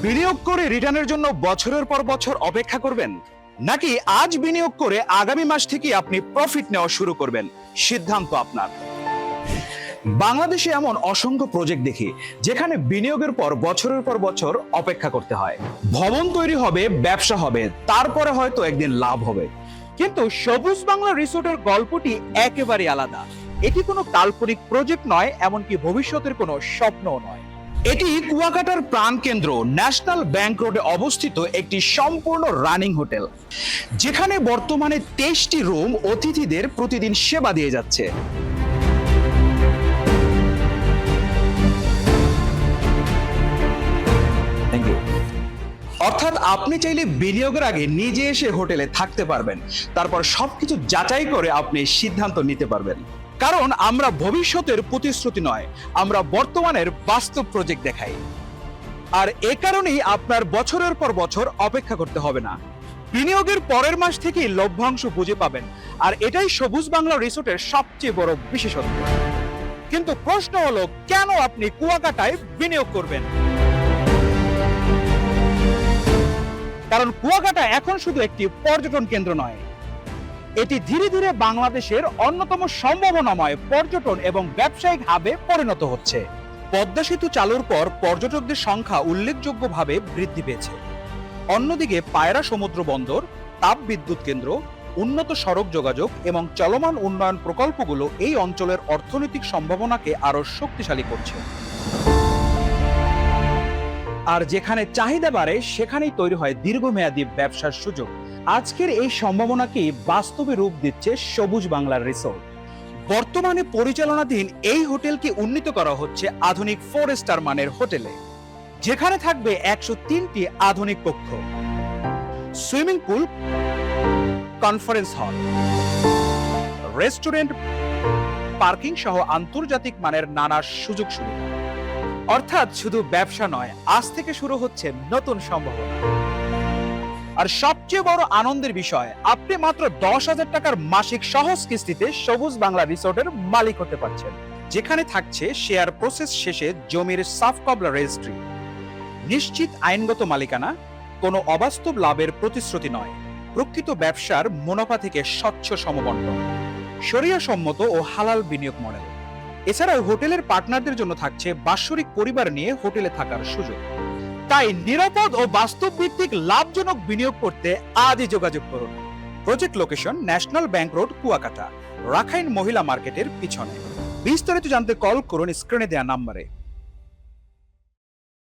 বিনিয়োগ করে রিটার্নের জন্য বছরের পর বছর অপেক্ষা করবেন, নাকি আজ বিনিয়োগ করে আগামী মাস থেকে আপনি প্রফিট নেওয়া শুরু করবেন? সিদ্ধান্ত আপনার। বাংলাদেশে এমন অসংখ্য প্রজেক্ট দেখি যেখানে বিনিয়োগের পর বছরের পর বছর অপেক্ষা করতে হয়। ভবন তৈরি হবে, ব্যবসা হবে, তারপরে হয়তো একদিন লাভ হবে। কিন্তু সবুজ বাংলা রিসোর্টের গল্পটি একেবারে আলাদা। এটি কোনো কাল্পনিক প্রজেক্ট নয়, এমনকি ভবিষ্যতের কোনো স্বপ্নও নয়। এটি কুয়াকাটার প্রাণকেন্দ্র ন্যাশনাল ব্যাংক রোডে অবস্থিত একটি সম্পূর্ণ রানিং হোটেল, যেখানে বর্তমানে 23টি রুম অতিথিদের প্রতিদিন সেবা দিয়ে যাচ্ছে। অর্থাৎ আপনি চাইলে বিনিয়োগের আগে নিজে এসে হোটেলে থাকতে পারবেন, তারপর সবকিছু যাচাই করে আপনি সিদ্ধান্ত নিতে পারবেন। কারণ আমরা ভবিষ্যতের প্রতিশ্রুতি নয়, আমরা বর্তমানের বাস্তব প্রজেক্ট দেখাই। আর এ কারণেই আপনার বছরের পর বছর অপেক্ষা করতে হবে না। বিনিয়োগের পরের মাস থেকেই লভ্যাংশ বুঝে পাবেন, আর এটাই সবুজ বাংলা রিসোর্টের সবচেয়ে বড় বিশেষত্ব। কিন্তু প্রশ্ন হলো, কেন আপনি কুয়াকাটায় বিনিয়োগ করবেন? কারণ কুয়াকাটা এখন শুধু একটি পর্যটন কেন্দ্র নয়, এটি ধীরে ধীরে বাংলাদেশের অন্যতম সম্ভাবনাময় পর্যটন এবং ব্যবসায়িক হাবে পরিণত হচ্ছে। পদ্মা সেতু চালুর পর পর্যটকদের সংখ্যা উল্লেখযোগ্যভাবে বৃদ্ধি পেয়েছে। অন্যদিকে পায়রা সমুদ্র বন্দর, তাপ বিদ্যুৎ কেন্দ্র, উন্নত সড়ক যোগাযোগ এবং চলমান উন্নয়ন প্রকল্পগুলো এই অঞ্চলের অর্থনৈতিক সম্ভাবনাকে আরো শক্তিশালী করছে। আর যেখানে চাহিদা বাড়ে, সেখানেই তৈরি হয় দীর্ঘমেয়াদী ব্যবসার সুযোগ। আজকের এই সম্ভাবনাকেই বাস্তবে রূপ দিচ্ছে সবুজ বাংলার রিসোর্ট। বর্তমানে পরিচালনাধীন এই হোটেলকে উন্নীত করা হচ্ছে আধুনিক 4 স্টার মানের হোটেলে, যেখানে থাকবে 103টি আধুনিক কক্ষ, swimming pool, conference hall, restaurant, parking সহ আন্তর্জাতিক মানের নানা সুযোগ সুবিধা। অর্থাৎ শুধু ব্যবসা নয়, আজ থেকে শুরু হচ্ছে নতুন সম্ভাবনা। আর সবচেয়ে বড় আনন্দের বিষয়, আপনি মাত্র 10,000 টাকার মাসিক সহজ কিস্তিতে সবুজ বাংলা রিসোর্টের মালিক হতে পারছেন, যেখানে থাকছে শেয়ার প্রসেস শেষে জমির সাফ কবলা রেজিস্ট্রি, নিশ্চিত আইনগত মালিকানা, কোনো অবাস্তব লাভের প্রতিশ্রুতি নয়, প্রকৃত ব্যবসার মুনাফা থেকে স্বচ্ছ সমবন্টন, শরিয়া সম্মত ও হালাল বিনিয়োগ মডেল। এছাড়াও হোটেলের পার্টনারদের জন্য থাকছে বাৎসরিক পরিবার নিয়ে হোটেলে থাকার সুযোগ। তাই নিরাপদ ও বাস্তব ভিত্তিক লাভজনক বিনিয়োগ করতে আজই যোগাযোগ করুন। Project location national bank road, Kuakata, Rakhine মহিলা মার্কেটের পিছনে। বিস্তারিত জানতে কল করুন স্ক্রিনে দেওয়া নাম্বারে।